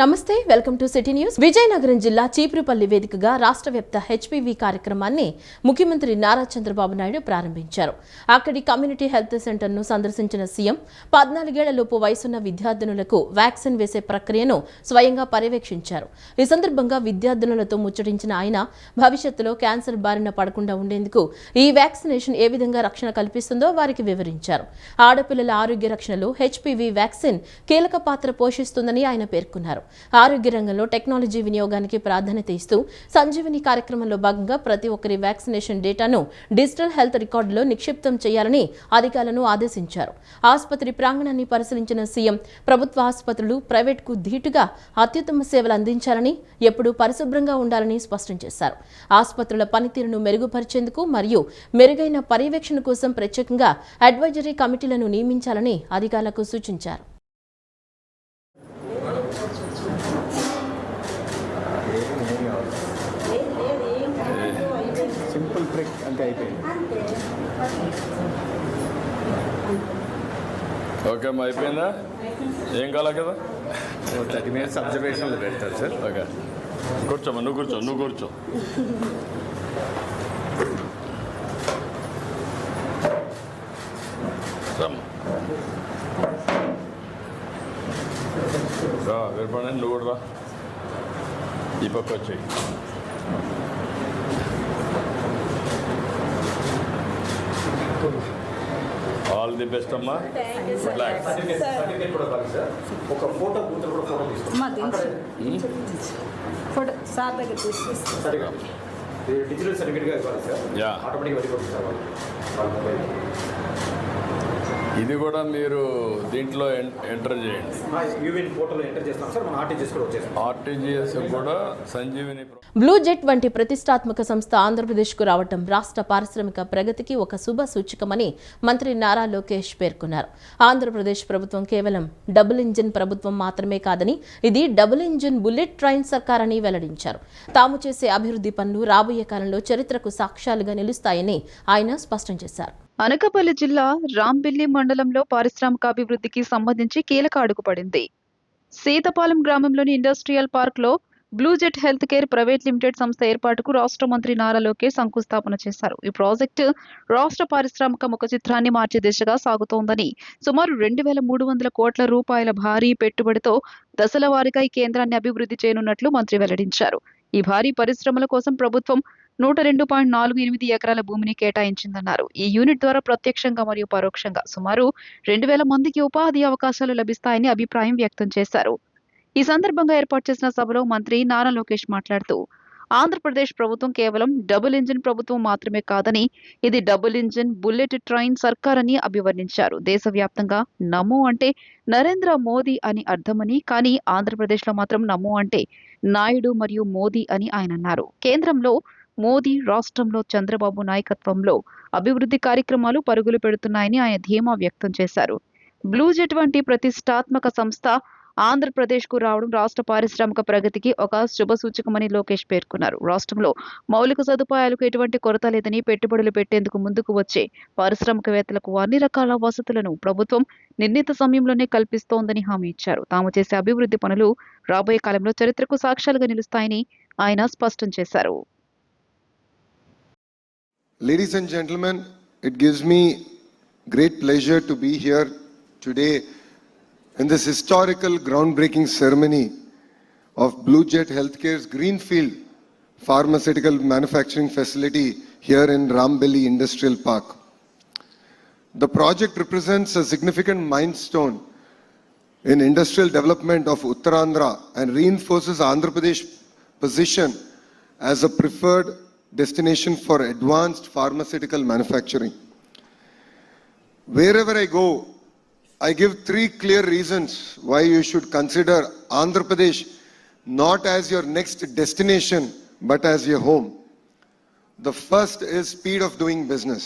నమస్తే, welcome to city news. Vizianagaram జిల్లా చీపురుపల్లి వేదికగా రాష్ట్ర వ్యాప్త హెచ్పివి కార్యక్రమాన్ని ముఖ్యమంత్రి నారా చంద్రబాబు నాయుడు ప్రారంభించారు. అక్కడి కమ్యూనిటీ హెల్త్ సెంటర్ను సందర్శించిన సీఎం 14 ఏళ్లలోపు వయసున్న విద్యార్థినులకు వ్యాక్సిన్ వేసే ప్రక్రియను స్వయంగా పర్యవేక్షించారు. ఈ సందర్భంగా విద్యార్థినులతో ముచ్చటించిన ఆయన భవిష్యత్తులో క్యాన్సర్ బారిన పడకుండా ఉండేందుకు ఈ వ్యాక్సినేషన్ ఏ విధంగా రక్షణ కల్పిస్తుందో వారికి వివరించారు. ఆడపిల్లల ఆరోగ్య రక్షణలో హెచ్పివి వ్యాక్సిన్ కీలక పాత్ర పోషిస్తుందని ఆయన పేర్కొన్నారు. ఆరోగ్య రంగంలో టెక్నాలజీ వినియోగానికి ప్రాధాన్యత ఇస్తూ సంజీవని కార్యక్రమంలో భాగంగా ప్రతి ఒక్కరి వ్యాక్సినేషన్ డేటాను డిజిటల్ హెల్త్ రికార్డులో నిక్షిప్తం చేయాలని అధికారులను ఆదేశించారు. ఆసుపత్రి ప్రాంగణాన్ని పరిశీలించిన సీఎం ప్రభుత్వ ఆసుపత్రులు ప్రైవేట్కు ధీటుగా అత్యుత్తమ సేవలు అందించాలని, ఎప్పుడూ పరిశుభ్రంగా ఉండాలని స్పష్టం చేశారు. ఆసుపత్రుల పనితీరును మెరుగుపరిచేందుకు మరియు మెరుగైన పర్యవేక్షణ కోసం ప్రత్యేకంగా అడ్వైజరీ కమిటీలను నియమించాలని అధికారులకు సూచించారు. సింపుల్ ట్రిక్ అంటే అయిపోయింది. ఓకే అమ్మా, అయిపోయిందా? ఏం కావాలి కదా? 30 minutes అబ్జర్వేషన్లో పెడతారు సార్. ఓకే, కూర్చోమ్మా, నువ్వు కూర్చో. రా వీరపండి, నువ్వు కూడా రా, ఈ పక్క వచ్చేయి. ఆల్ ది బెస్ట్ అమ్మా. ఒక ఫోటో ఫోటో సార్ దగ్గర డిజిటల్ సర్టిఫికేట్ ఇవ్వాలి సార్. యా, ఇది కూడా మీరు దీంట్లో ఎంటర్ చేయండి. ఫోటోలో ఎంటర్ చేస్తాం సార్. మన ఆర్టీజీఎస్ కూడా వచ్చేస్తాం. ఆర్టీజీఎస్ కూడా సంజీవిని బ్లూ జెట్ వంటి ప్రతిష్టాత్మక సంస్థ ఆంధ్రప్రదేశ్కు రావడం రాష్ట్ర పారిశ్రామిక ప్రగతికి ఒక శుభ సూచకమని మంత్రి నారా లోకేష్ పేర్కొన్నారు. ఆంధ్రప్రదేశ్ ప్రభుత్వం కేవలం డబుల్ ఇంజిన్ ప్రభుత్వం మాత్రమే కాదని, ఇది డబుల్ ఇంజిన్ బుల్లెట్ ట్రైన్ సర్కార్ అని వెల్లడించారు. తాము చేసే అభివృద్ధి పనులు రాబోయే కాలంలో చరిత్రకు సాక్ష్యాలుగా నిలుస్తాయని ఆయన స్పష్టం చేశారు. అనకాపల్లి జిల్లా రాంబిల్లి మండలంలో పారిశ్రామికాభివృద్ధికి సంబంధించి కీలక అడుగు పడింది. సీతపాలెం గ్రామంలోని ఇండస్ట్రియల్ పార్క్ లో blue jet health care private limited సంస్థ ఏర్పాటుకు రాష్ట్ర మంత్రి నారా లోకేష్ శంకుస్థాపన చేశారు. ఈ ప్రాజెక్టు రాష్ట్ర పారిశ్రామిక ముఖ చిత్రాన్ని మార్చే దిశగా సాగుతోందని, సుమారు 2300 కోట్ల రూపాయల భారీ పెట్టుబడితో దశల వారీగా ఈ కేంద్రాన్ని అభివృద్ధి చేయనున్నట్లు మంత్రి వెల్లడించారు. ఈ భారీ పరిశ్రమల కోసం ప్రభుత్వం 102.48 ఎకరాల భూమిని కేటాయించిందన్నారు. ఈ యూనిట్ ద్వారా ప్రత్యక్షంగా మరియు పరోక్షంగా సుమారు 2000 మందికి ఉపాధి అవకాశాలు లభిస్తాయని అభిప్రాయం వ్యక్తం చేశారు. ఈ సందర్భంగా ఏర్పాటు చేసిన సభలో మంత్రి నారా లోకేష్ మాట్లాడుతూ, ఆంధ్రప్రదేశ్ ప్రభుత్వం కేవలం డబుల్ ఇంజిన్ ప్రభుత్వం మాత్రమే కాదని, ఇది డబుల్ ఇంజిన్ బుల్లెట్ ట్రైన్ సర్కార్ అని అభివర్ణించారు. దేశవ్యాప్తంగా నమో అంటే నరేంద్ర మోదీ అని అర్థమని, కానీ ఆంధ్రప్రదేశ్లో మాత్రం నమో అంటే నాయుడు మరియు మోదీ అని ఆయన అన్నారు. కేంద్రంలో మోదీ, రాష్ట్రంలో చంద్రబాబు నాయకత్వంలో అభివృద్ధి కార్యక్రమాలు పరుగులు పెడుతున్నాయని ఆయన ధీమా వ్యక్తం చేశారు. బ్లూ జెట్ వంటి ప్రతిష్టాత్మక సంస్థ ఆంధ్రప్రదేశ్కు రావడం రాష్ట్ర పారిశ్రామిక ప్రగతికి ఒక శుభ సూచకమని లోకేష్ పేర్కొన్నారు. రాష్ట్రంలో మౌలిక సదుపాయాలకు ఎటువంటి కొరత లేదని, పెట్టుబడులు పెట్టేందుకు ముందుకు వచ్చే పారిశ్రామికవేత్తలకు అన్ని రకాల వసతులను ప్రభుత్వం నిర్ణీత సమయంలోనే కల్పిస్తోందని హామీ ఇచ్చారు. తాము చేసే అభివృద్ధి పనులు రాబోయే కాలంలో చరిత్రకు సాక్ష్యాలుగా నిలుస్తాయని ఆయన స్పష్టం చేశారు. Ladies and gentlemen, it gives me great pleasure to be here today in this historical groundbreaking ceremony of Blue Jet Healthcare's Greenfield Pharmaceutical Manufacturing Facility here in Rambelli Industrial Park. The project represents a significant milestone in industrial development of Uttarandhra and reinforces Andhra Pradesh position as a preferred destination for advanced pharmaceutical manufacturing. Wherever I go, I give 3 clear reasons why you should consider Andhra Pradesh not as your next destination but as your home. The first is speed of doing business.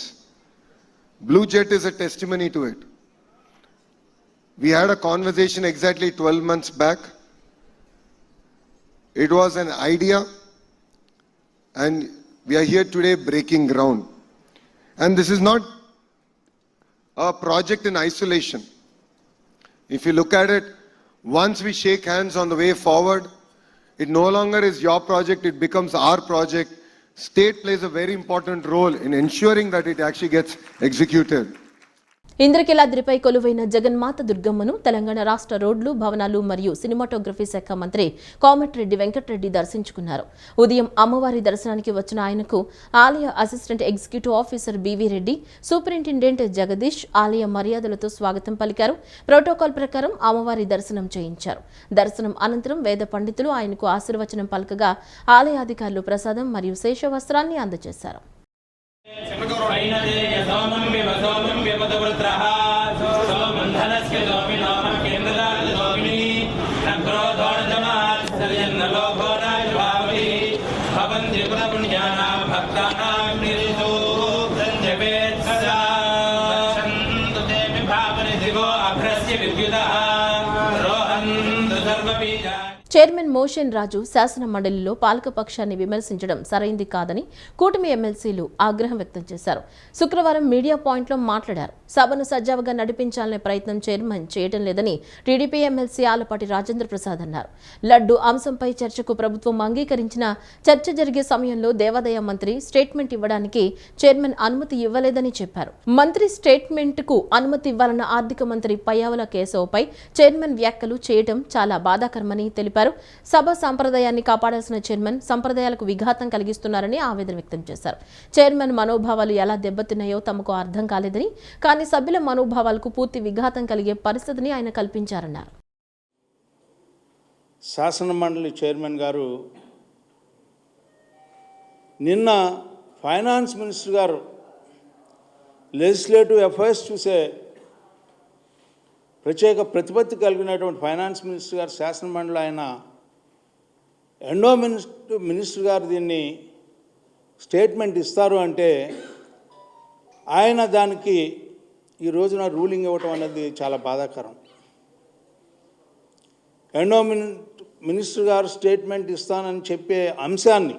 Blue Jet is a testimony to it. We had a conversation exactly 12 months back. It was an idea, and we are here today breaking ground. And this is not a project in isolation. If you look at it, Once we shake hands on the way forward, it no longer is your project, it becomes our project. State plays a very important role in ensuring that it actually gets executed. ఇంద్రకీలాద్రిపై కొలువైన జగన్మాత దుర్గమ్మను తెలంగాణ రాష్ట్ర రోడ్లు భవనాలు మరియు cinematography శాఖ మంత్రి కోమటిరెడ్డి వెంకటరెడ్డి దర్శించుకున్నారు. ఉదయం అమ్మవారి దర్శనానికి వచ్చిన ఆయనకు ఆలయ assistant executive officer BV Reddy, superintendent Jagadish ఆలయ మర్యాదలతో స్వాగతం పలికారు. ప్రోటోకాల్ ప్రకారం అమ్మవారి దర్శనం చేయించారు. దర్శనం అనంతరం వేద పండితులు ఆయనకు ఆశీర్వచనం పలకగా ఆలయాధికారులు ప్రసాదం మరియు శేషవస్త్రాన్ని అందజేశారు. చైర్మన్ మోషన్ రాజు శాసన మండలిలో పాలకపక్షాన్ని విమర్శించడం సరైంది కాదని కూటమి ఎమ్మెల్సీలు ఆగ్రహం వ్యక్తం చేశారు. శుక్రవారం మీడియా పాయింట్లో మాట్లాడారు. సభను సజావుగా నడిపించాలనే ప్రయత్నం చైర్మన్ చేయడం లేదని టీడీపీ ఎమ్మెల్సీ ఆలపాటి రాజేంద్ర ప్రసాద్ అన్నారు. లడ్డు అంశంపై చర్చకు ప్రభుత్వం అంగీకరించిన చర్చ జరిగే సమయంలో దేవాదాయ మంత్రి స్టేట్మెంట్ ఇవ్వడానికి చైర్మన్ అనుమతి ఇవ్వలేదని చెప్పారు. మంత్రి స్టేట్మెంట్ కు అనుమతి ఇవ్వాలన్న ఆర్థిక మంత్రి పయ్యావుల కేశవపై చైర్మన్ వ్యాఖ్యలు చేయడం చాలా బాధాకరమని తెలిపారు. సభ సంప్రదాయాన్ని కాపాడాల్సిన చైర్మన్ సంప్రదాయాలకు విఘాతం కలిగిస్తున్నారని ఆవేదన వ్యక్తం చేశారు. చైర్మన్ మనోభావాలు ఎలా దెబ్బతిన్నాయో తమకు అర్థం కాలేదని, కానీ సభ్యుల మనోభావాలకు పూర్తి విఘాతం కలిగే పరిస్థితిని ఆయన కల్పించారన్నారు. శాసన మండలి చైర్మన్ గారు నిన్న ఫైనాన్స్ మినిస్టర్ గారు లెజిస్లేటివ్ అఫైర్స్ చూసే ప్రత్యేక ప్రతిపత్తి కలిగినటువంటి ఫైనాన్స్ మినిస్టర్ గారు శాసన మండలి ఆయన ఎండో మినిస్టర్ గారు దీన్ని స్టేట్మెంట్ ఇస్తారు అంటే ఆయన దానికి ఈ రోజున రూలింగ్ ఇవ్వటం అనేది చాలా బాధాకరం. ఎండో మినిస్టర్ గారు స్టేట్మెంట్ ఇస్తానని చెప్పే అంశాన్ని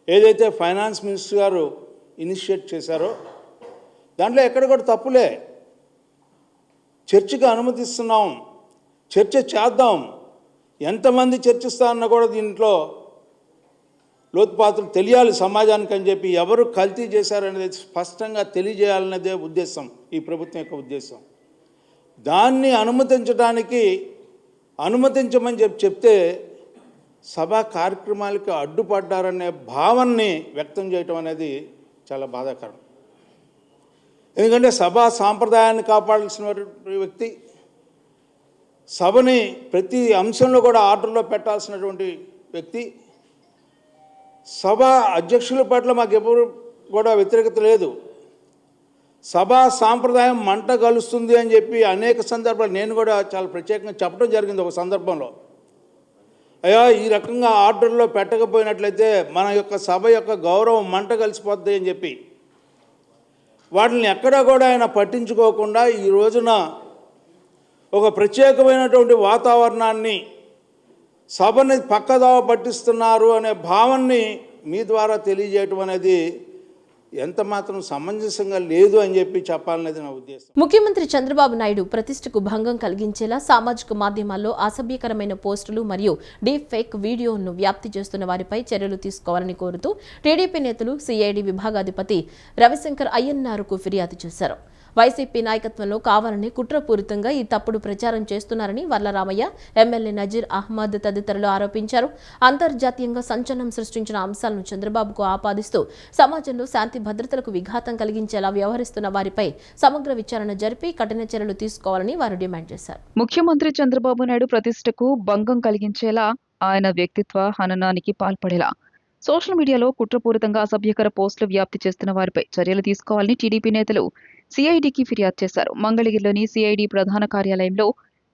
ఏదైతే ఫైనాన్స్ మినిస్టర్ గారు ఇనిషియేట్ చేశారో దాంట్లో ఎక్కడ కూడా తప్పులే. చర్చకు అనుమతిస్తున్నాం, చర్చ చేద్దాం, ఎంతమంది చర్చిస్తారన్న కూడా దీంట్లో లోతుపాతులు తెలియాలి సమాజానికి అని చెప్పి ఎవరు కల్తీ చేశారనేది స్పష్టంగా తెలియజేయాలన్నదే ఉద్దేశం, ఈ ప్రభుత్వం యొక్క ఉద్దేశం. దాన్ని అనుమతించమని చెప్తే సభా కార్యక్రమాలకి అడ్డుపడ్డారనే భావనని వ్యక్తం చేయటం అనేది చాలా బాధాకరం. ఎందుకంటే సభా సాంప్రదాయాన్ని కాపాడాల్సిన వ్యక్తి, సభని ప్రతి అంశంలో కూడా ఆర్డర్లో పెట్టాల్సినటువంటి వ్యక్తి, సభ అధ్యక్షుల పట్ల మాకు ఎప్పుడు కూడా వ్యతిరేకత లేదు. సభా సాంప్రదాయం మంట కలుస్తుంది అని చెప్పి అనేక సందర్భాలు నేను కూడా చాలా ప్రత్యేకంగా చెప్పడం జరిగింది. ఒక సందర్భంలో అయ్యా ఈ రకంగా ఆర్డర్లో పెట్టకపోయినట్లయితే మన యొక్క సభ యొక్క గౌరవం మంట కలిసిపోద్ది అని చెప్పి వాటిని ఎక్కడా కూడా ఆయన పట్టించుకోకుండా ఈ రోజున ఒక ప్రత్యేకమైనటువంటి వాతావరణాన్ని సభని పక్కదావ పట్టిస్తున్నారు అనే భావాన్ని మీ ద్వారా తెలియజేయటం అనేది ఎంత మాత్రం సమంజసంగా లేదు అని చెప్పి చెప్పాలనేది నా ఉద్దేశం. ముఖ్యమంత్రి చంద్రబాబు నాయుడు ప్రతిష్టకు భంగం కలిగించేలా సామాజిక మాధ్యమాల్లో అసభ్యకరమైన పోస్టులు మరియు డీప్ ఫేక్ వీడియోను వ్యాప్తి చేస్తున్న వారిపై చర్యలు తీసుకోవాలని కోరుతూ టీడీపీ నేతలు సిఐడి విభాగాధిపతి రవిశంకర్ అయ్యన్నారుకు ఫిర్యాదు చేశారు. వైసీపీ నాయకత్వంలో కావాలని కుట్రపూరితంగా ఈ తప్పుడు ప్రచారం చేస్తున్నారని వర్లరామయ్య, ఎమ్మెల్యే నజీర్ అహ్మద్ తదితరులు ఆరోపించారు. అంతర్జాతీయంగా సంచలనం సృష్టించిన అంశాలను చంద్రబాబుకు ఆపాదిస్తూ సమాజంలో శాంతి భద్రతలకు విఘాతం కలిగించేలా వ్యవహరిస్తున్న వారిపై సమగ్ర విచారణ జరిపి కఠిన చర్యలు తీసుకోవాలని వారు డిమాండ్ చేశారు. ముఖ్యమంత్రి చంద్రబాబు నాయుడు ప్రతిష్టకు భంగం కలిగించేలా, ఆయన వ్యక్తిత్వ హననానికి పాల్పడేలా సోషల్ మీడియాలో కుట్రపూరితంగా అసభ్యకర పోస్టులు వ్యాప్తి చేస్తున్న వారిపై చర్యలు తీసుకోవాలని టీడీపీ నేతలు సిఐడికి ఫిర్యాదు చేశారు. మంగళగిరిలోని సిఐడి ప్రధాన కార్యాలయంలో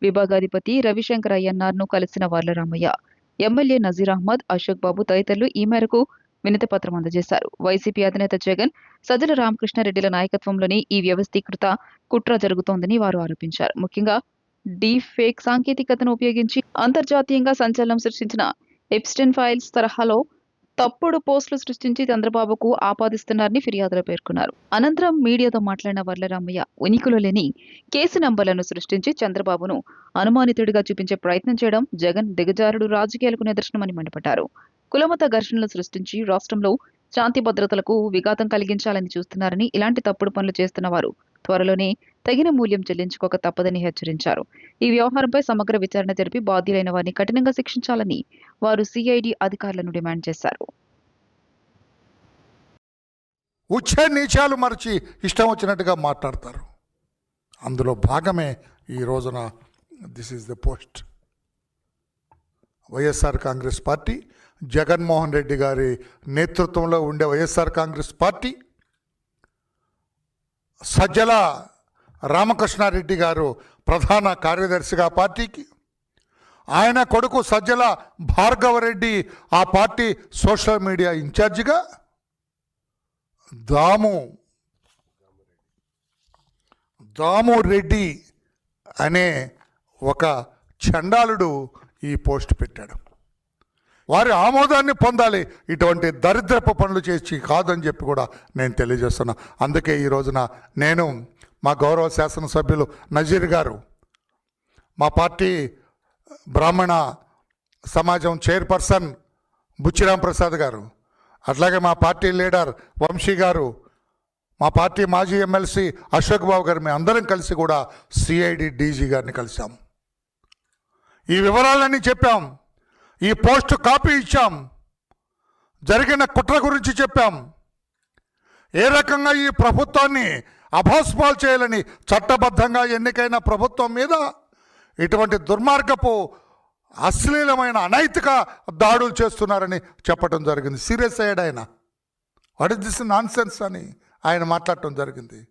విభాగాధిపతి రవిశంకర్ అయ్యన్నార్ను కలిసిన వర్లరామయ్య, ఎమ్మెల్యే నజీర్ అహ్మద్, అశోక్ బాబు తదితరులు ఈ మేరకు వినతిపత్రం అందజేశారు. వైసీపీ అధినేత జగన్, సజ్జల రామకృష్ణారెడ్డిల నాయకత్వంలోని ఈ వ్యవస్థీకృత కుట్ర జరుగుతోందని వారు ఆరోపించారు. ముఖ్యంగా డీప్ ఫేక్ సాంకేతికతను ఉపయోగించి అంతర్జాతీయంగా సంచలనం సృష్టించిన ఎప్స్టైన్ ఫైల్స్ తరహాలో తప్పుడు పోస్టులు సృష్టించి చంద్రబాబుకు ఆపాదిస్తున్నారని ఫిర్యాదులో పేర్కొన్నారు. అనంతరం మీడియాతో మాట్లాడిన వర్లరామయ్య ఉనికిలో లేని కేసు నంబర్లను సృష్టించి చంద్రబాబును అనుమానితుడిగా చూపించే ప్రయత్నం చేయడం జగన్ దిగజారుడు రాజకీయాలకు నిదర్శనమని మండిపడ్డారు. కులమత ఘర్షణలు సృష్టించి రాష్ట్రంలో శాంతి భద్రతలకు విఘాతం కలిగించాలని చూస్తున్నారని, ఇలాంటి తప్పుడు పనులు చేస్తున్న వారు త్వరలోనే తగిన మూల్యం చెల్లించుకోక తప్పదని హెచ్చరించారు. ఈ వ్యవహారంపై సమగ్ర విచారణ జరిపి బాధ్యులైన వారిని కఠినంగా శిక్షించాలని వారు సిఐడి అధికారులను డిమాండ్ చేశారు. ఉచ్చ నీచాలు మరచి ఇష్టం వచ్చినట్టుగా మాట్లాడతారు. అందులో భాగమే ఈ రోజున this is the post. YSR Congress party, Jaganmohan Reddy గారి నేతృత్వంలో ఉండే వైఎస్ఆర్ కాంగ్రెస్ పార్టీ, సజ్జల రామకృష్ణారెడ్డి గారు ప్రధాన కార్యదర్శిగా పార్టీకి, ఆయన కొడుకు సజ్జల భార్గవరెడ్డి ఆ పార్టీ సోషల్ మీడియా ఇన్ఛార్జిగా, దాము రెడ్డి అనే ఒక చండాలుడు ఈ పోస్ట్ పెట్టాడు. వారి ఆమోదాన్ని పొందాలి, ఇటువంటి దరిద్రపు పనులు చేసి కాదని చెప్పి కూడా నేను తెలియజేస్తున్నా. అందుకే ఈ రోజున నేను మా గౌరవ శాసనసభ్యులు నజీర్ గారు, మా పార్టీ బ్రాహ్మణ సమాజం చైర్పర్సన్ బుచ్చిరాం ప్రసాద్ గారు, అట్లాగే మా పార్టీ లీడర్ వంశీ గారు, మా పార్టీ మాజీ ఎమ్మెల్సీ అశోక్ బాబు గారు, మేము అందరం కలిసి కూడా సిఐడి డీజీ గారిని కలిసాం. ఈ వివరాలన్నీ చెప్పాం, ఈ పోస్ట్ కాపీ ఇచ్చాం, జరిగిన కుట్ర గురించి చెప్పాం, ఏ రకంగా ఈ ప్రభుత్వాన్ని అభాస్పాలు చేయాలని చట్టబద్ధంగా ఎన్నికైన ప్రభుత్వం మీద ఇటువంటి దుర్మార్గపు అశ్లీలమైన అనైతిక దాడులు చేస్తున్నారని చెప్పడం జరిగింది. సీరియస్ అయ్యాడు ఆయన. What is this non sense అని ఆయన మాట్లాడటం జరిగింది.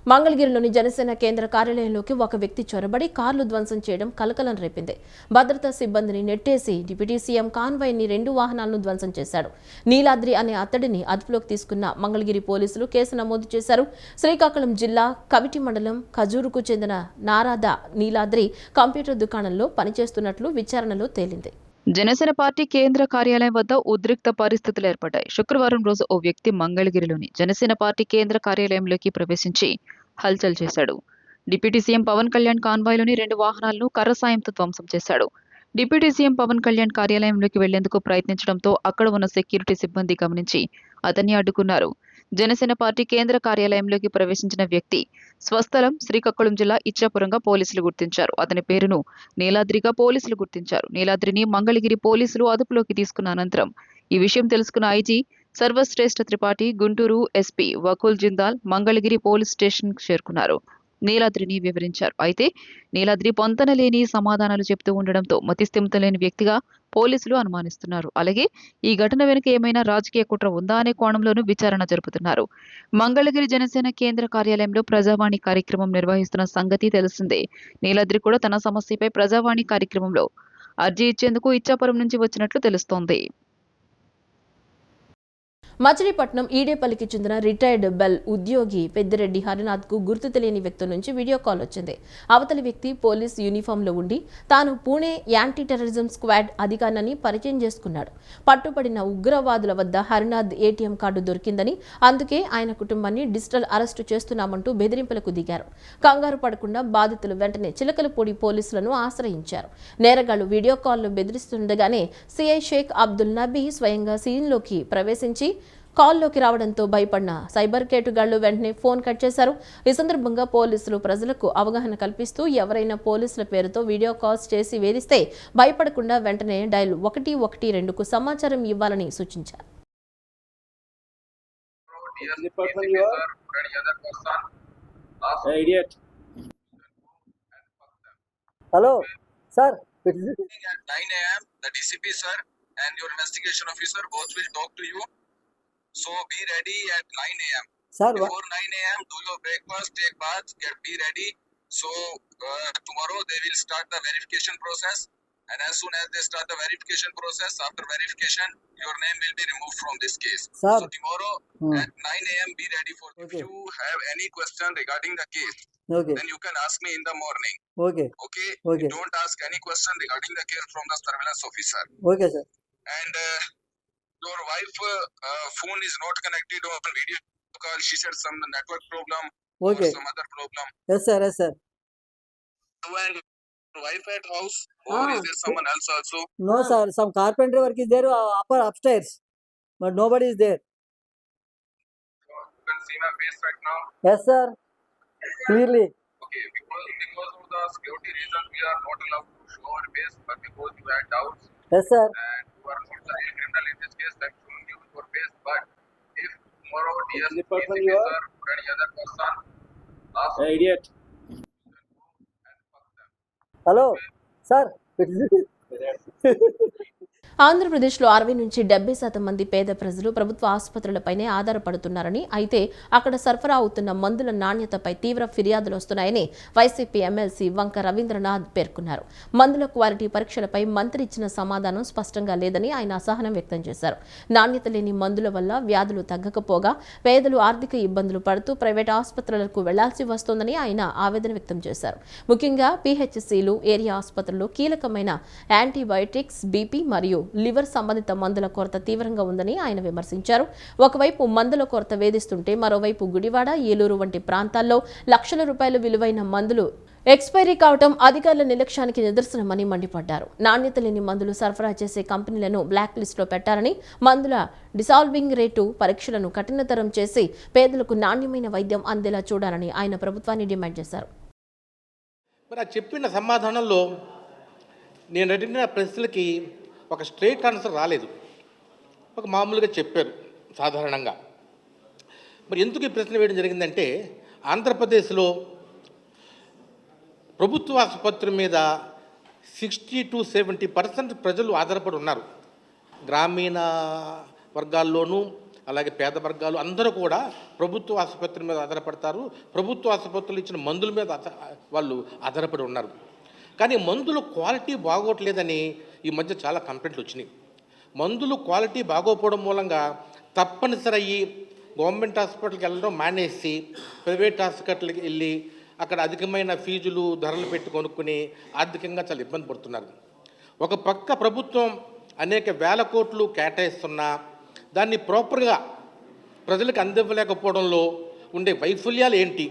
మంగళగిరిలోని జనసేన కేంద్ర కార్యాలయంలోకి ఒక వ్యక్తి చొరబడి కార్లు ధ్వంసం చేయడం కలకలం రేపింది. భద్రతా సిబ్బందిని నెట్టేసి డిప్యూటీ సీఎం కాన్వాయ్ని 2 వాహనాలను ధ్వంసం చేశాడు. నీలాద్రి అనే అతడిని అదుపులోకి తీసుకున్న మంగళగిరి పోలీసులు కేసు నమోదు చేశారు. శ్రీకాకుళం జిల్లా కవిటి మండలం ఖజూరుకు చెందిన నారాద నీలాద్రి కంప్యూటర్ దుకాణంలో పనిచేస్తున్నట్లు విచారణలో తేలింది. జనసేన పార్టీ కేంద్ర కార్యాలయం వద్ద ఉద్రిక్త పరిస్థితులు ఏర్పడ్డాయి. శుక్రవారం రోజు ఓ వ్యక్తి మంగళగిరిలోని జనసేన పార్టీ కేంద్ర కార్యాలయంలోకి ప్రవేశించి హల్చల్ చేశాడు. డిప్యూటీ సీఎం పవన్ కళ్యాణ్ కాన్వాయ్లోని 2 వాహనాలను కర్ర సాయంతో ధ్వంసం చేశాడు. డిప్యూటీ సీఎం పవన్ కళ్యాణ్ కార్యాలయంలోకి వెళ్లేందుకు ప్రయత్నించడంతో అక్కడ ఉన్న సెక్యూరిటీ సిబ్బంది గమనించి అతన్ని అడ్డుకున్నారు. జనసేన పార్టీ కేంద్ర కార్యాలయంలోకి ప్రవేశించిన వ్యక్తి స్వస్థలం శ్రీకాకుళం జిల్లా ఇచ్చాపురంగా పోలీసులు గుర్తించారు. అతని పేరును నీలాద్రిగా పోలీసులు గుర్తించారు. నీలాద్రిని మంగళగిరి పోలీసులు అదుపులోకి తీసుకున్న అనంతరం ఈ విషయం తెలుసుకున్న IG Sarvashreshtha Tripathi, Guntur SP Vakul Jindal Mangalagiri police station చేరుకున్నారు. నీలాద్రిని వివరించారు. అయితే నీలాద్రి పొంతన లేని సమాధానాలు చెప్తూ ఉండడంతో మతిస్థిమితం లేని వ్యక్తిగా పోలీసులు అనుమానిస్తున్నారు. అలాగే ఈ ఘటన వెనుక ఏమైనా రాజకీయ కుట్ర ఉందా అనే కోణంలోనూ విచారణ జరుపుతున్నారు. మంగళగిరి జనసేన కేంద్ర కార్యాలయంలో ప్రజావాణి కార్యక్రమం నిర్వహిస్తున్న సంగతి తెలిసిందే. నీలాద్రి కూడా తన సమస్యపై ప్రజావాణి కార్యక్రమంలో అర్జీ ఇచ్చేందుకు ఇచ్చాపురం నుంచి వచ్చినట్లు తెలుస్తోంది. మచిలీపట్నం ఈడేపల్లికి చెందిన రిటైర్డ్ బెల్ ఉద్యోగి పెద్దిరెడ్డి హరినాథ్కు గుర్తు తెలియని వ్యక్తి నుంచి వీడియో కాల్ వచ్చింది. అవతలి వ్యక్తి పోలీస్ యూనిఫామ్లో ఉండి తాను పూణే యాంటీ టెర్రరిజం స్క్వాడ్ అధికారిని పరిచయం చేసుకున్నాడు. పట్టుబడిన ఉగ్రవాదుల వద్ద హరినాథ్ ఏటీఎం కార్డు దొరికిందని, అందుకే ఆయన కుటుంబాన్ని డిజిటల్ అరెస్టు చేస్తున్నామంటూ బెదిరింపులకు దిగారు. కంగారు పడకుండా బాధితులు వెంటనే చిలకలపూడి పోలీసులను ఆశ్రయించారు. నేరగాళ్లు వీడియో కాల్లో బెదిరిస్తుండగానే సిఐ షేక్ అబ్దుల్ నబీ స్వయంగా సీన్లోకి ప్రవేశించి కాల్లోకి రావడంతో భయపడిన సైబర్ కేటుగాళ్లు వెంటనే ఫోన్ కట్ చేశారు. ఈ సందర్భంగా పోలీసులు ప్రజలకు అవగాహన కల్పిస్తూ ఎవరైనా పోలీసుల పేరుతో వీడియో కాల్స్ చేసి వేధిస్తే భయపడకుండా వెంటనే డైల్ 112కు సమాచారం ఇవ్వాలని సూచించారు. Hello, sir. At 9 a.m., the DCP sir and your investigation officer both will talk to you. So be ready at 9 a.m. Sir, Before 9 a.m., do your breakfast, take bath, be ready. So tomorrow they will start the verification process. And as soon as they start the verification process, after verification, your name will be removed from this case. Sir. So tomorrow at 9 a.m., be ready for it. Okay. If you have any question regarding the case, okay, then you can ask me in the morning. okay, Okay? Okay. Don't ask any question regarding the case from the surveillance officer. okay, sir. And Your wife phone is not connected on video call. She said some network problem Okay. or some other problem. Yes, sir. Yes, sir. You and your wife at house, or is there someone else also? No, sir. Some carpentry work is there upstairs, but nobody is there. You can see my face right now. Yes, sir. Clearly. Okay, because of the security reasons, we are not allowed to show our face, but because you had doubts Yes, sir. and you are not the real criminal in this case, I'm showing you your face. But if tomorrow DSP officer or any other person asks idiot. Hello, sir. ఆంధ్రప్రదేశ్లో 60 నుంచి 70% మంది పేద ప్రజలు ప్రభుత్వ ఆసుపత్రులపైనే ఆధారపడుతున్నారని, అయితే అక్కడ సరఫరా అవుతున్న మందుల నాణ్యతపై తీవ్ర ఫిర్యాదులు వస్తున్నాయని వైసీపీ ఎమ్మెల్సీ వంక రవీంద్రనాథ్ పేర్కొన్నారు. మందుల క్వాలిటీ పరీక్షలపై మంత్రి ఇచ్చిన సమాధానం స్పష్టంగా లేదని ఆయన అసహనం వ్యక్తం చేశారు. నాణ్యత లేని మందుల వల్ల వ్యాధులు తగ్గకపోగా పేదలు ఆర్థిక ఇబ్బందులు పడుతూ ప్రైవేట్ ఆసుపత్రులకు వెళ్లాల్సి వస్తోందని ఆయన ఆవేదన వ్యక్తం చేశారు. ముఖ్యంగా పీహెచ్సీలు, ఏరియా ఆసుపత్రుల్లో కీలకమైన యాంటీబయోటిక్స్, బీపీ మరియు లివర్ సంబంధిత మందుల కొరత తీవ్రంగా ఉందని ఆయన విమర్శించారు. ఒకవైపు మందుల కొరత వేధిస్తుంటే మరోవైపు గుడివాడ, ఏలూరు వంటి ప్రాంతాల్లో లక్షల రూపాయల విలువైన మందులు ఎక్స్పైరీ కావడం అధికారుల నిర్లక్ష్యానికి నిదర్శనమని మండిపడ్డారు. నాణ్యత లేని మందులు సరఫరా చేసే కంపెనీలను బ్లాక్ లిస్టులో పెట్టారని, మందుల డిసాల్వింగ్ రేటు పరీక్షలను కఠినతరం చేసి పేదలకు నాణ్యమైన వైద్యం అందేలా చూడాలని ఆయన ప్రభుత్వాన్ని డిమాండ్ చేశారు. మరి ఆ చెప్పిన సమాధానంలో నేను అడిగిన ప్రశ్నలకి ఒక స్ట్రైట్ ఆన్సర్ రాలేదు. ఒక మామూలుగా చెప్పారు సాధారణంగా. మరి ఎందుకు ఈ ప్రశ్న వేయడం జరిగిందంటే, ఆంధ్రప్రదేశ్లో ప్రభుత్వ ఆసుపత్రి మీద 60 to 70% ప్రజలు ఆధారపడి ఉన్నారు. గ్రామీణ వర్గాల్లోనూ అలాగే పేద వర్గాలు అందరూ కూడా ప్రభుత్వ ఆసుపత్రి మీద ఆధారపడతారు. ప్రభుత్వ ఆసుపత్రులు ఇచ్చిన మందుల మీద వాళ్ళు ఆధారపడి ఉన్నారు. కానీ మందులు క్వాలిటీ బాగోట్లేదని ఈ మధ్య చాలా కంప్లైంట్లు వచ్చినాయి. మందులు క్వాలిటీ బాగోపోవడం మూలంగా తప్పనిసరి అయ్యి గవర్నమెంట్ హాస్పిటల్కి వెళ్ళడం మానేసి ప్రైవేట్ హాస్పిటల్కి వెళ్ళి అక్కడ అధికమైన ఫీజులు, ధరలు పెట్టి కొనుక్కుని ఆర్థికంగా చాలా ఇబ్బంది పడుతున్నారు. ఒక పక్క ప్రభుత్వం అనేక వేల కోట్లు కేటాయిస్తున్నా దాన్ని ప్రాపర్గా ప్రజలకు అందివ్వలేకపోవడంలో ఉండే వైఫల్యాలు ఏంటి?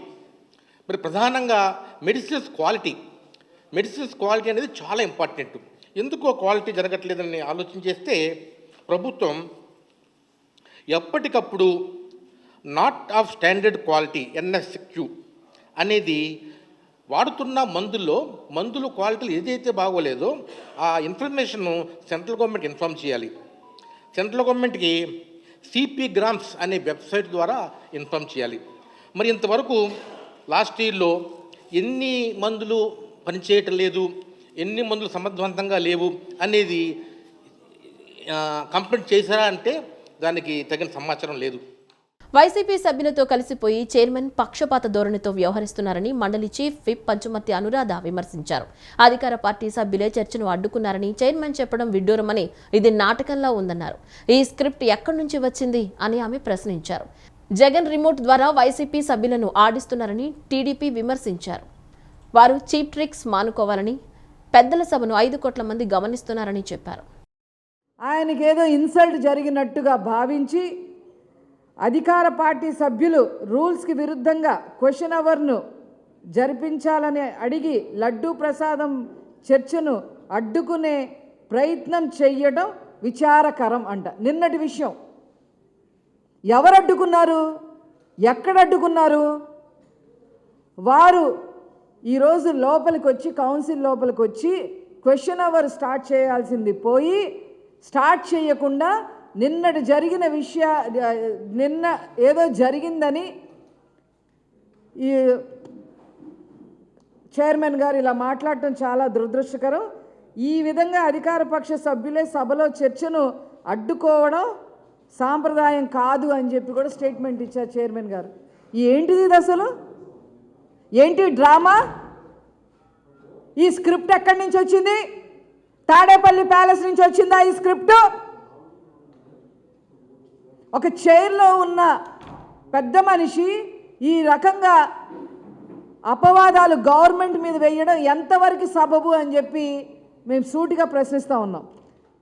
మరి ప్రధానంగా మెడిసిన్స్ క్వాలిటీ అనేది చాలా ఇంపార్టెంట్. ఎందుకో క్వాలిటీ జరగట్లేదని ఆలోచన చేస్తే ప్రభుత్వం ఎప్పటికప్పుడు not of standard quality NSQ అనేది వాడుతున్న మందులు క్వాలిటీలు ఏదైతే బాగోలేదో ఆ ఇన్ఫర్మేషన్ సెంట్రల్ గవర్నమెంట్ ఇన్ఫార్మ్ చేయాలి. సెంట్రల్ గవర్నమెంట్కి CP గ్రామ్స్ అనే వెబ్సైట్ ద్వారా ఇన్ఫార్మ్ చేయాలి. మరి ఇంతవరకు లాస్ట్ ఇయర్లో ఎన్ని మందులు పనిచేయటం లేదు, ఎన్ని మందులు సమర్థవంతంగా లేవు అనేది కంప్లైంట్ చేశారా అంటే దానికి తగిన సమాచారం లేదు. వైసీపీ సభ్యులతో కలిసిపోయి చైర్మన్ పక్షపాత ధోరణితో వ్యవహరిస్తున్నారని మండలి చీఫ్ విప్ పంచుమర్తి అనురాధ విమర్శించారు. అధికార పార్టీ సభ్యులే చర్చను అడ్డుకున్నారని చైర్మన్ చెప్పడం విడ్డూరమని, ఇది నాటకంలా ఉందన్నారు. ఈ స్క్రిప్ట్ ఎక్కడి నుంచి వచ్చింది అని ఆమె ప్రశ్నించారు. జగన్ రిమోట్ ద్వారా వైసీపీ సభ్యులను ఆడిస్తున్నారని టీడీపీ విమర్శించారు. వారు చీప్ ట్రిక్స్ మానుకోవాలని, పెద్దల సభను 5 కోట్ల మంది గమనిస్తున్నారని చెప్పారు. ఆయనకేదో ఇన్సల్ట్ జరిగినట్టుగా భావించి అధికార పార్టీ సభ్యులు రూల్స్కి విరుద్ధంగా క్వశ్చన్ అవర్ను జరిపించాలని అడిగి లడ్డూ ప్రసాదం చర్చను అడ్డుకునే ప్రయత్నం చెయ్యడం విచారకరం అంట. నిన్నటి విషయం ఎవరు అడ్డుకున్నారు, ఎక్కడ అడ్డుకున్నారు? వారు ఈరోజు లోపలికి వచ్చి, కౌన్సిల్ లోపలికి వచ్చి క్వశ్చన్ అవర్ స్టార్ట్ చేయాల్సింది పోయి స్టార్ట్ చేయకుండా నిన్న ఏదో జరిగిందని ఈ చైర్మన్ గారు ఇలా మాట్లాడటం చాలా దురదృష్టకరం. ఈ విధంగా అధికార పక్ష సభ్యులే సభలో చర్చను అడ్డుకోవడం సాంప్రదాయం కాదు అని చెప్పి కూడా స్టేట్మెంట్ ఇచ్చారు చైర్మన్ గారు. ఏంటిది ఇది అసలు? ఏంటి డ్రామా? ఈ స్క్రిప్ట్ ఎక్కడి నుంచి వచ్చింది? తాడేపల్లి ప్యాలెస్ నుంచి వచ్చిందా ఈ స్క్రిప్ట్? ఒక చైర్లో ఉన్న పెద్ద మనిషి ఈ రకంగా అపవాదాలు గవర్నమెంట్ మీద వేయడం ఎంతవరకు సబబు అని చెప్పి మేము సూటిగా ప్రశ్నిస్తూ ఉన్నాం.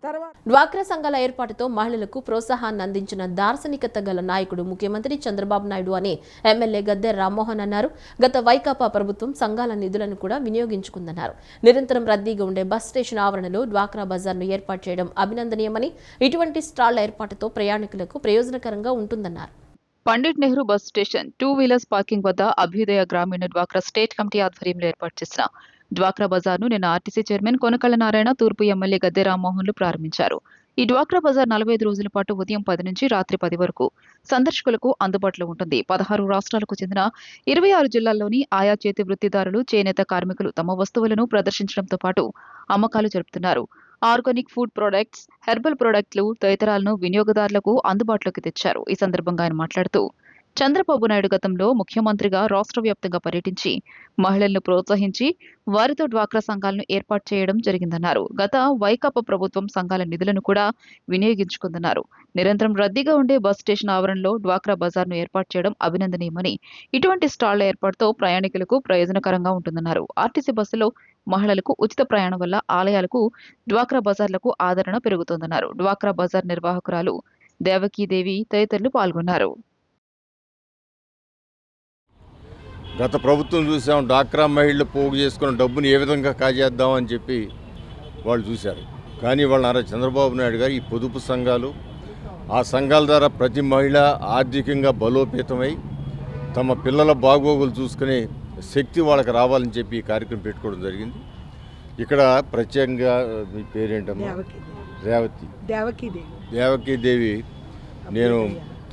తర్వాత డ్వాక్రా సంఘాల ఏర్పాటుతో మహిళలకు ప్రోత్సాహాన్ని అందించిన దార్శనికత గల నాయకుడు ముఖ్యమంత్రి చంద్రబాబు నాయుడు అని ఎమ్మెల్యే గద్దె రామ్మోహన్ అన్నారు. గత వైకాపా ప్రభుత్వం సంఘాల నిధులను కూడా వినియోగించుకుందన్నారు. నిరంతరం రద్దీగా ఉండే బస్ స్టేషన్ ఆవరణలో డ్వాక్రా బజార్ను ఏర్పాటు చేయడం అభినందనీయమని, ఇటువంటి స్టాళ్ల ఏర్పాటుతో ప్రయాణికులకు ప్రయోజనకరంగా ఉంటుందన్నారు. Pandit Nehru bus station 2 wheelers parking వద్ద అభ్యుదయ గ్రామీణ డ్వాక్రా స్టేట్ కమిటీ ఆధ్వర్యంలో ఏర్పాటు చేసిన డ్వాక్రా బజార్ను నిన్న ఆర్టీసీ చైర్మన్ కొనకళ్ళ నారాయణ, తూర్పు ఎమ్మెల్యే గద్దె రామ్మోహన్లు ప్రారంభించారు. ఈ డ్వాక్రా బజార్ 45 రోజుల పాటు ఉదయం 10 నుంచి రాత్రి 10 వరకు సందర్శకులకు అందుబాటులో ఉంటుంది. 16 రాష్ట్రాలకు చెందిన 26 జిల్లాల్లోని ఆయా చేతి వృత్తిదారులు, చేనేత కార్మికులు తమ వస్తువులను ప్రదర్శించడంతో పాటు అమ్మకాలు జరుపుతున్నారు. ఆర్గానిక్ ఫుడ్ ప్రొడక్ట్స్, హెర్బల్ ప్రొడక్ట్లు తదితరాలను వినియోగదారులకు అందుబాటులోకి తెచ్చారు. ఈ సందర్భంగా ఆయన మాట్లాడుతూ, చంద్రబాబు నాయుడు గతంలో ముఖ్యమంత్రిగా రాష్ట్ర వ్యాప్తంగా పర్యటించి మహిళలను ప్రోత్సహించి వారితో డ్వాక్రా సంఘాలను ఏర్పాటు చేయడం జరిగిందన్నారు. గత వైకాపా ప్రభుత్వం సంఘాల నిధులను కూడా వినియోగించుకుందన్నారు. నిరంతరం రద్దీగా ఉండే బస్ స్టేషన్ ఆవరణలో డ్వాక్రా బజార్ను ఏర్పాటు చేయడం అభినందనీయమని, ఇటువంటి స్టాళ్ల ఏర్పాటుతో ప్రయాణికులకు ప్రయోజనకరంగా ఉంటుందన్నారు. ఆర్టీసీ బస్సులో మహిళలకు ఉచిత ప్రయాణం వల్ల ఆలయాలకు, డ్వాక్రా బజార్లకు ఆదరణ పెరుగుతోందన్నారు. డ్వాక్రా బజార్ నిర్వాహకురాలు దేవకీదేవి తదితరులు పాల్గొన్నారు. గత ప్రభుత్వం చూసాం, డ్వాక్రా మహిళలు పోగు చేసుకున్న డబ్బుని ఏ విధంగా కాజేద్దామని చెప్పి వాళ్ళు చూశారు. కానీ వాళ్ళ నారా చంద్రబాబు నాయుడు గారు ఈ పొదుపు సంఘాలు, ఆ సంఘాల ద్వారా ప్రతి మహిళ ఆర్థికంగా బలోపేతమై తమ పిల్లల బాగోగులు చూసుకునే శక్తి వాళ్ళకి రావాలని చెప్పి ఈ కార్యక్రమం పెట్టుకోవడం జరిగింది. ఇక్కడ ప్రత్యేకంగా మీ పేరేంటమ్మా? దేవకీదేవి. నేను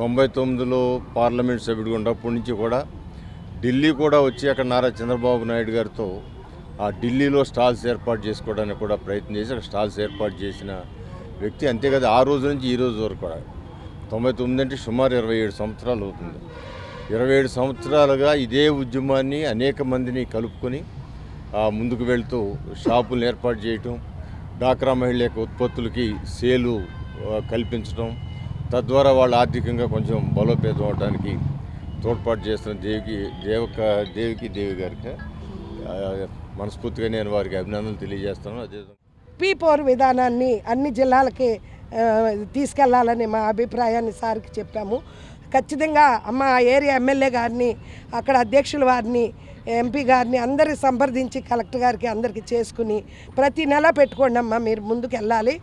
99లో పార్లమెంట్ సభ్యుడిగా ఉన్నప్పటి నుంచి కూడా ఢిల్లీ కూడా వచ్చి అక్కడ నారా చంద్రబాబు నాయుడు గారితో ఆ ఢిల్లీలో స్టాల్స్ ఏర్పాటు చేసుకోవడానికి కూడా ప్రయత్నం చేసి అక్కడ స్టాల్స్ ఏర్పాటు చేసిన వ్యక్తి. అంతేకాదు ఆ రోజు నుంచి ఈ రోజు వరకు కూడా 99 అంటే సుమారు 27 సంవత్సరాలు అవుతుంది. 27 సంవత్సరాలుగా ఇదే ఉద్యమాన్ని అనేక మందిని కలుపుకొని ముందుకు వెళ్తూ షాపులను ఏర్పాటు చేయటం, డ్వాక్రా మహిళల యొక్క ఉత్పత్తులకి సేలు కల్పించడం, తద్వారా వాళ్ళు ఆర్థికంగా కొంచెం బలోపేతం అవడానికి తోడ్పాటు చేస్తున్న దేవికి గారికి మనస్ఫూర్తిగా నేను వారికి అభినందనలు తెలియజేస్తాను. అదేవిధంగా P4 విధానాన్ని అన్ని జిల్లాలకి తీసుకెళ్లాలని మా అభిప్రాయాన్ని సార్కి చెప్పాము. ఖచ్చితంగా మా ఏరియా ఎమ్మెల్యే గారిని, అక్కడ అధ్యక్షుల వారిని, ఎంపీ గారిని అందరి సంప్రదించి కలెక్టర్ గారికి అందరికీ చేసుకుని ప్రతి నెల పెట్టుకోండి అమ్మా, మీరు ముందుకు వెళ్ళాలి,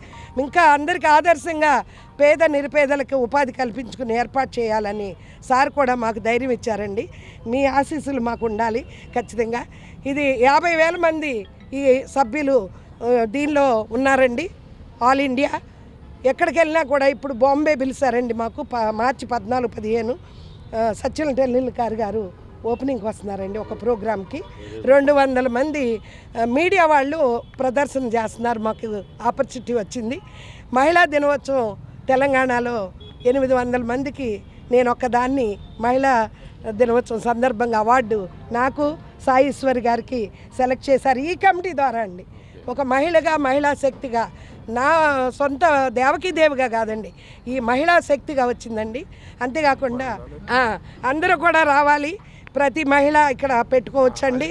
ఇంకా అందరికీ ఆదర్శంగా పేద నిరుపేదలకు ఉపాధి కల్పించుకుని ఏర్పాటు చేయాలని సార్ కూడా మాకు ధైర్యం ఇచ్చారండి. మీ ఆశీస్సులు మాకు ఉండాలి ఖచ్చితంగా. ఇది 50,000 మంది ఈ సభ్యులు దీనిలో ఉన్నారండి, ఆల్ ఇండియా. ఎక్కడికి వెళ్ళినా కూడా ఇప్పుడు బాంబే పిలిచారండి మాకు, మార్చి 14, 15 సచిన్ టెండూల్కర్ గారు ఓపెనింగ్కి వస్తున్నారండి ఒక ప్రోగ్రామ్కి. 200 మంది మీడియా వాళ్ళు ప్రదర్శన చేస్తున్నారు. మాకు ఆపర్చునిటీ వచ్చింది. మహిళా దినోత్సవం తెలంగాణలో 800 మందికి నేను ఒక్కదాన్ని మహిళా దినోత్సవం సందర్భంగా అవార్డు నాకు సాయిశ్వరి గారికి సెలెక్ట్ చేశారు ఈ కమిటీ ద్వారా అండి. ఒక మహిళగా, మహిళా శక్తిగా, నా సొంత దేవకీదేవిగా కాదండి, ఈ మహిళా శక్తిగా వచ్చిందండి. అంతేకాకుండా అందరూ కూడా రావాలి, ప్రతి మహిళ ఇక్కడ పెట్టుకోవచ్చండి.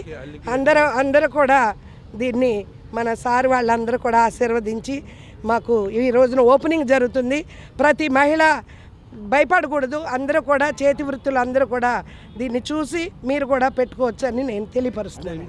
అందరూ కూడా దీన్ని మన సార్ వాళ్ళందరూ కూడా ఆశీర్వదించి మాకు ఈ రోజున ఓపెనింగ్ జరుగుతుంది. ప్రతి మహిళ భయపడకూడదు, అందరూ కూడా చేతి వృత్తులు అందరూ కూడా దీన్ని చూసి మీరు కూడా పెట్టుకోవచ్చని నేను తెలియపరుస్తున్నాను.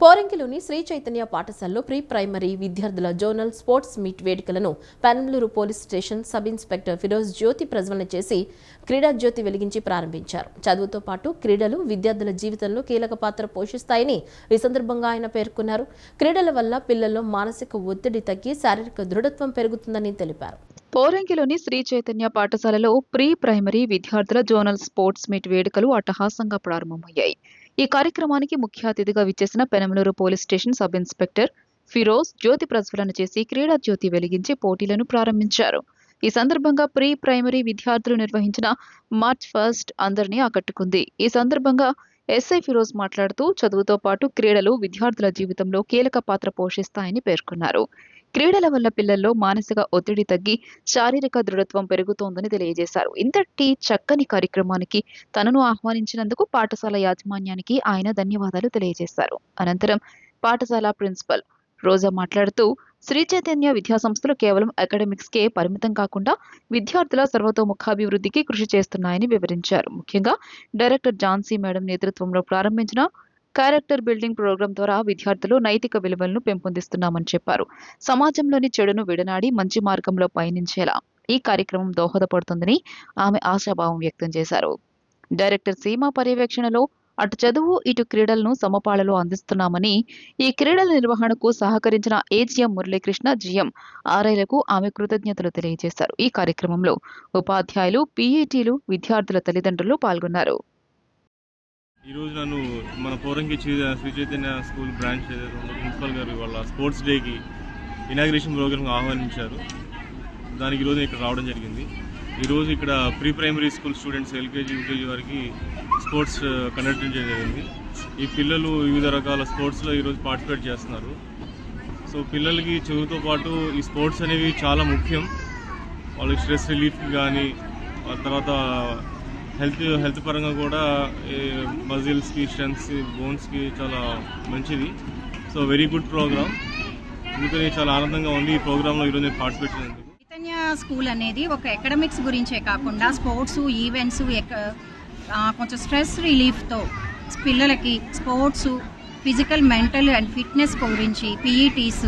పోరంకిలోని శ్రీ చైతన్య పాఠశాలలో ప్రీ ప్రైమరీ విద్యార్థుల జోనల్ స్పోర్ట్స్ మీట్ వేడుకలను Penamaluru police station sub inspector Feroz జ్యోతి ప్రజ్వలన చేసి క్రీడా జ్యోతి వెలిగించి ప్రారంభించారు. చదువుతో పాటు క్రీడలు విద్యార్థుల జీవితంలో కీలక పాత్ర పోషిస్తాయని ఈ సందర్భంగా ఆయన పేర్కొన్నారు. క్రీడల వల్ల పిల్లల్లో మానసిక ఒత్తిడి తగ్గి శారీరక దృఢత్వం పెరుగుతుందని తెలిపారు. పోరంకిలోని శ్రీ చైతన్య పాఠశాలలో ప్రీ ప్రైమరీ విద్యార్థుల జోనల్ స్పోర్ట్స్ మీట్ వేడుకలు అట్టహాసంగా ప్రారంభమయ్యాయి. ఈ కార్యక్రమానికి ముఖ్య అతిథిగా విచ్చేసిన Penamaluru police station sub inspector Feroz జ్యోతి ప్రజ్వలన చేసి క్రీడా జ్యోతి వెలిగించి పోటీలను ప్రారంభించారు. ఈ సందర్భంగా ప్రీ ప్రైమరీ విద్యార్థులు నిర్వహించిన మార్చ్ ఫస్ట్ అందరినీ ఆకట్టుకుంది. ఈ సందర్భంగా ఎస్ఐ ఫిరోజ్ మాట్లాడుతూ చదువుతో పాటు క్రీడలు విద్యార్థుల జీవితంలో కీలక పాత్ర పోషిస్తాయని పేర్కొన్నారు. క్రీడల వల్ల పిల్లల్లో మానసిక ఒత్తిడి తగ్గి శారీరక దృఢత్వం పెరుగుతోందని తెలియజేశారు. ఇంతటి చక్కని కార్యక్రమానికి తనను ఆహ్వానించినందుకు పాఠశాల యాజమాన్యానికి ఆయన ధన్యవాదాలు తెలియజేశారు. అనంతరం పాఠశాల ప్రిన్సిపల్ రోజా మాట్లాడుతూ శ్రీ చైతన్య విద్యాసంస్థలు కేవలం అకాడమిక్స్కే పరిమితం కాకుండా విద్యార్థుల సర్వతోముఖాభివృద్ధికి కృషి చేస్తున్నాయని వివరించారు. ముఖ్యంగా డైరెక్టర్ ఝాన్సీ మేడం నేతృత్వంలో ప్రారంభించిన క్యారెక్టర్ బిల్డింగ్ ప్రోగ్రాం ద్వారా విద్యార్థులు నైతిక విలువలను పెంపొందిస్తున్నామని చెప్పారు. సమాజంలోని చెడును విడనాడి మంచి మార్గంలో పయనించేలా ఈ కార్యక్రమం దోహదపడుతుందని ఆమె ఆశాభావం వ్యక్తం చేశారు. డైరెక్టర్ సీమా పర్యవేక్షణలో అటు చదువు ఇటు క్రీడలను సమపాళలో అందిస్తున్నామని, ఈ క్రీడల నిర్వహణకు సహకరించిన ఏజీఎం మురళీకృష్ణ, జీఎం ఆర్ఐలకు ఆమె కృతజ్ఞతలు తెలియజేశారు. ఈ కార్యక్రమంలో ఉపాధ్యాయులు, పీఈటీలు, విద్యార్థుల తల్లిదండ్రులు పాల్గొన్నారు. ఈరోజు నన్ను మన పోరంకి శ్రీ చైతన్య స్కూల్ బ్రాంచ్ ఏదైతే ఉందో ప్రిన్సిపల్ గారు వాళ్ళ స్పోర్ట్స్ డేకి ఇనాగ్రేషన్ ప్రోగ్రామ్కి ఆహ్వానించారు. దానికి ఈరోజు ఇక్కడ రావడం జరిగింది. ఈరోజు ఇక్కడ pre primary school students LKG, UKG వారికి స్పోర్ట్స్ కండక్ట్ చేయడం జరిగింది. ఈ పిల్లలు వివిధ రకాల స్పోర్ట్స్లో ఈరోజు పార్టిసిపేట్ చేస్తున్నారు. సో పిల్లలకి చదువుతో పాటు ఈ స్పోర్ట్స్ అనేవి చాలా ముఖ్యం. వాళ్ళకి స్ట్రెస్ రిలీఫ్కి కానీ, ఆ తర్వాత హెల్త్ పరంగా కూడా మజిల్స్కి, స్ట్రెంగ్త్స్, బోన్స్కి చాలా మంచిది. So very good programme. అందుకని చాలా ఆనందంగా ఉంది ఈ ప్రోగ్రాంలో ఈరోజు నేను పార్టిసిపేట్ చేసినందుకు. చైతన్య స్కూల్ అనేది ఒక అకాడమిక్స్ గురించే కాకుండా స్పోర్ట్స్, ఈవెంట్స్, కొంచెం స్ట్రెస్ రిలీఫ్తో పిల్లలకి sports, physical, mental and fitness గురించి పీఈటీస్,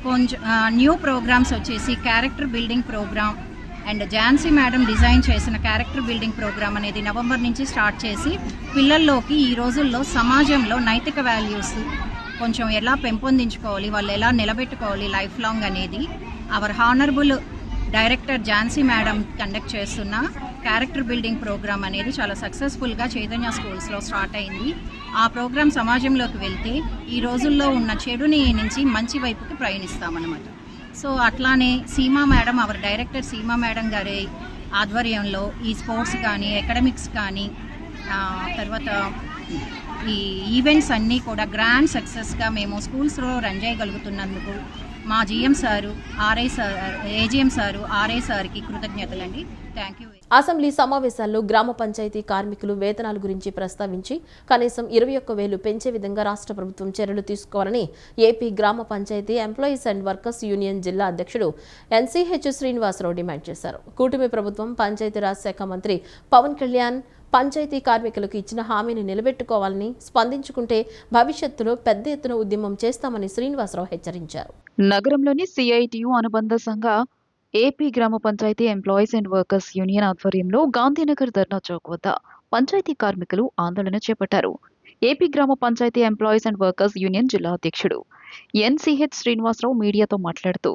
కొంచెం న్యూ ప్రోగ్రామ్స్ వచ్చేసి character building programme and Jhansi madam design చేసిన క్యారెక్టర్ బిల్డింగ్ ప్రోగ్రామ్ అనేది నవంబర్ నుంచి స్టార్ట్ చేసి పిల్లల్లోకి ఈ రోజుల్లో సమాజంలో నైతిక వాల్యూస్ కొంచెం ఎలా పెంపొందించుకోవాలి, వాళ్ళు ఎలా నిలబెట్టుకోవాలి లైఫ్ లాంగ్ అనేది hour honourable director Jhansi madam conduct చేస్తున్న క్యారెక్టర్ బిల్డింగ్ ప్రోగ్రామ్ అనేది చాలా సక్సెస్ఫుల్గా చైతన్య స్కూల్స్లో స్టార్ట్ అయింది. ఆ ప్రోగ్రామ్ సమాజంలోకి వెళ్తే ఈ రోజుల్లో ఉన్న చెడుని నుంచి మంచి వైపుకి ప్రయాణిస్తామన్నమాట. సో అట్లానే Seema madam, hour director Seema madam గారి ఆధ్వర్యంలో ఈ స్పోర్ట్స్ కానీ, అకాడమిక్స్ కానీ, తర్వాత ఈ ఈవెంట్స్ అన్నీ కూడా గ్రాండ్ సక్సెస్గా మేము స్కూల్స్లో రన్ చేయగలుగుతున్నందుకు మా GM sir, RI sir, AGM sir, RI సార్కి కృతజ్ఞతలండి. Thank you. అసెంబ్లీ సమావేశాల్లో గ్రామ పంచాయతీ కార్మికులు వేతనాల గురించి ప్రస్తావించి కనీసం 21,000 పెంచే విధంగా రాష్ట్ర ప్రభుత్వం చర్యలు తీసుకోవాలని ఏపీ గ్రామ panchayat employees and workers union జిల్లా అధ్యక్షుడు ఎన్సీహెచ్ శ్రీనివాసరావు డిమాండ్ చేశారు. కూటమి ప్రభుత్వం పంచాయతీరాజ్ శాఖ మంత్రి పవన్ కళ్యాణ్ పంచాయతీ కార్మికులకు ఇచ్చిన హామీని నిలబెట్టుకోవాలని, స్పందించుకుంటే భవిష్యత్తులో పెద్ద ఎత్తున ఉద్యమం చేస్తామని శ్రీనివాసరావు హెచ్చరించారు. నగరంలోని సిఐటియు అనుబంధ సంఘ ఏపీ గ్రామ panchayat employees and workers union ఆధ్వర్యంలో గాంధీనగర్ ధర్నా చౌక్ వద్ద పంచాయతీ కార్మికులు ఆందోళన చేపట్టారు. ఏపీ గ్రామ panchayat employees and workers union జిల్లా అధ్యక్షుడు ఎన్సీహెచ్ శ్రీనివాసరావు మీడియాతో మాట్లాడుతూ,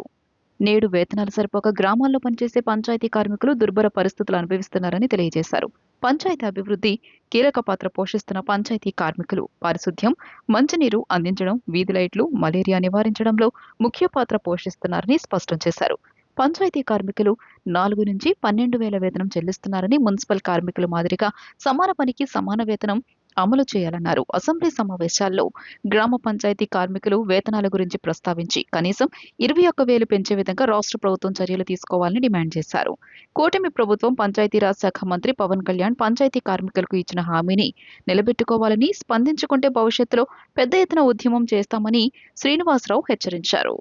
నేడు వేతనాలు సరిపోక గ్రామాల్లో పనిచేసే పంచాయతీ కార్మికులు దుర్భర పరిస్థితులు అనుభవిస్తున్నారని తెలియజేశారు. పంచాయతీ అభివృద్ధి కీలక పాత్ర పోషిస్తున్న పంచాయతీ కార్మికులు పారిశుద్ధ్యం, మంచినీరు అందించడం, వీధి లైట్లు, మలేరియా నివారించడంలో ముఖ్య పాత్ర పోషిస్తున్నారని స్పష్టం చేశారు. పంచాయతీ కార్మికులు 4 నుంచి 12,000 వేతనం చెల్లిస్తున్నారని, మున్సిపల్ కార్మికుల మాదిరిగా సమాన పనికి సమాన వేతనం అమలు చేయాలన్నారు. అసెంబ్లీ సమావేశాల్లో గ్రామ పంచాయతీ కార్మికులు వేతనాల గురించి ప్రస్తావించి కనీసం 21,000 పెంచే విధంగా రాష్ట్ర ప్రభుత్వం చర్యలు తీసుకోవాలని డిమాండ్ చేశారు. కూటమి ప్రభుత్వం పంచాయతీరాజ్ శాఖ మంత్రి పవన్ కళ్యాణ్ పంచాయతీ కార్మికులకు ఇచ్చిన హామీని నిలబెట్టుకోవాలని, స్పందించుకుంటే భవిష్యత్తులో పెద్ద ఎత్తున ఉద్యమం చేస్తామని శ్రీనివాసరావు హెచ్చరించారు.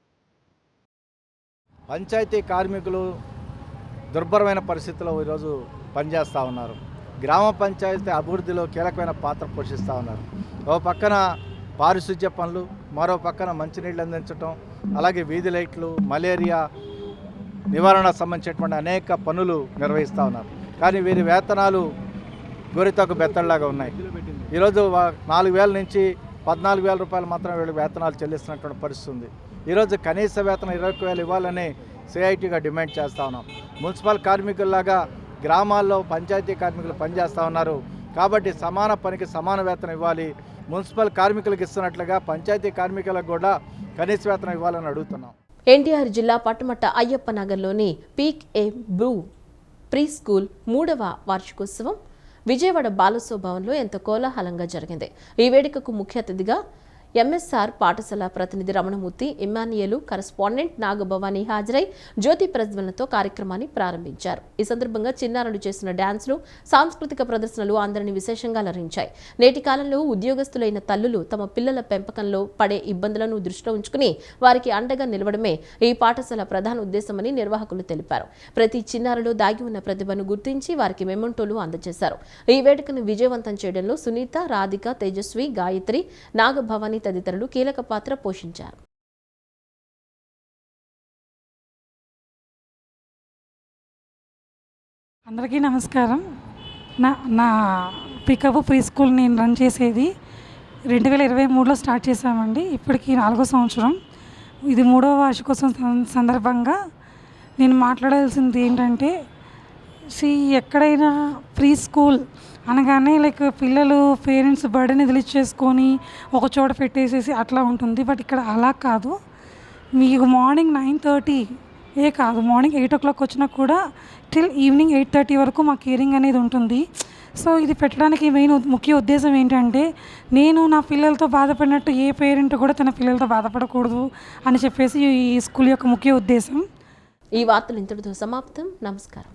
పంచాయతీ కార్మికులు దుర్భరమైన పరిస్థితుల్లో ఈరోజు పనిచేస్తూ ఉన్నారు. గ్రామ పంచాయతీ అభివృద్ధిలో కీలకమైన పాత్ర పోషిస్తూ ఉన్నారు. ఓ పక్కన పారిశుధ్య పనులు, మరో పక్కన మంచినీళ్ళు అందించడం, అలాగే వీధి లైట్లు, మలేరియా నివారణ సంబంధించినటువంటి అనేక పనులు నిర్వహిస్తూ ఉన్నారు. కానీ వీరి వేతనాలు గోరితకు బెత్తల్లాగా ఉన్నాయి. ఈరోజు 4,000 నుంచి 14,000 రూపాయలు మాత్రమే వీళ్ళు వేతనాలు చెల్లిస్తున్నటువంటి పరిస్థితి ఉంది. ఈరోజు కనీస వేతనం 21,000 ఇవ్వాలని సిఐటిగా డిమాండ్ చేస్తూ ఉన్నాం. మున్సిపల్ కార్మికుల్లాగా గ్రామాల్లో పంచాయతీ కార్మికులు పనిచేస్తూ ఉన్నారు కాబట్టి సమాన పనికి సమాన వేతనం ఇవ్వాలి. మున్సిపల్ కార్మికులకు ఇస్తున్నట్లుగా పంచాయతీ కార్మికులకు కూడా కనీస వేతనం ఇవ్వాలని అడుగుతున్నాం. ఎన్టీఆర్ జిల్లా పట్టమట్ట అయ్యప్ప నగర్లోని పీక్ ఏ బ్లూ ప్రీ స్కూల్ 3వ వార్షికోత్సవం విజయవాడ బాలసో భవన్లో ఎంతో కోలాహలంగా జరిగింది. ఈ వేడుకకు ముఖ్య అతిథిగా ఎంఎస్ఆర్ పాఠశాల ప్రతినిధి రమణమూర్తి, ఇమ్మాన్యుయేలు, కరెస్పాండెంట్ నాగభవాని హాజరై జ్యోతి ప్రజ్వలనతో కార్యక్రమాన్ని ప్రారంభించారు. ఈ సందర్భంగా చిన్నారులు చేసిన డాన్సులు, సాంస్కృతిక ప్రదర్శనలు అందరినీ విశేషంగా అలరించాయి. నేటి కాలంలో ఉద్యోగస్తులైన తల్లులు తమ పిల్లల పెంపకంలో పడే ఇబ్బందులను దృష్టిలో ఉంచుకుని వారికి అండగా నిలవడమే ఈ పాఠశాల ప్రధాన ఉద్దేశమని నిర్వాహకులు తెలిపారు. ప్రతి చిన్నారులో దాగి ఉన్న ప్రతిభను గుర్తించి వారికి మెమెంటోలు అందజేశారు. ఈ వేడుకను విజయవంతం చేయడంలో సునీత, రాధిక, తేజస్వి, గాయత్రి, నాగభవాని తదితరులు కీలక పాత్ర పోషించారు. అందరికీ నమస్కారం. నా పికప్ ప్రీ స్కూల్ నేను రన్ చేసేది 2023లో స్టార్ట్ చేశామండి. ఇప్పటికి 4వ సంవత్సరం. ఇది 3వ వార్షికోత్సవం సందర్భంగా నేను మాట్లాడాల్సింది ఏంటంటే, ఎక్కడైనా ప్రీ స్కూల్ అనగానే పిల్లలు పేరెంట్స్ బర్డెన్ వదిలిచ్చేసుకొని ఒక చోట పెట్టేసేసి అట్లా ఉంటుంది. బట్ ఇక్కడ అలా కాదు. మీకు మార్నింగ్ 9:30 కాదు, మార్నింగ్ 8 o'clock వచ్చినా కూడా టిల్ ఈవినింగ్ 8:30 వరకు మా కేరింగ్ అనేది ఉంటుంది. సో ఇది పెట్టడానికి ముఖ్య ఉద్దేశం ఏంటంటే, నేను నా పిల్లలతో బాధపడినట్టు ఏ పేరెంట్ కూడా తన పిల్లలతో బాధపడకూడదు అని చెప్పేసి ఈ స్కూల్ యొక్క ముఖ్య ఉద్దేశం. ఈ వార్తలు ఇంతటితో సమాప్తం. నమస్కారం.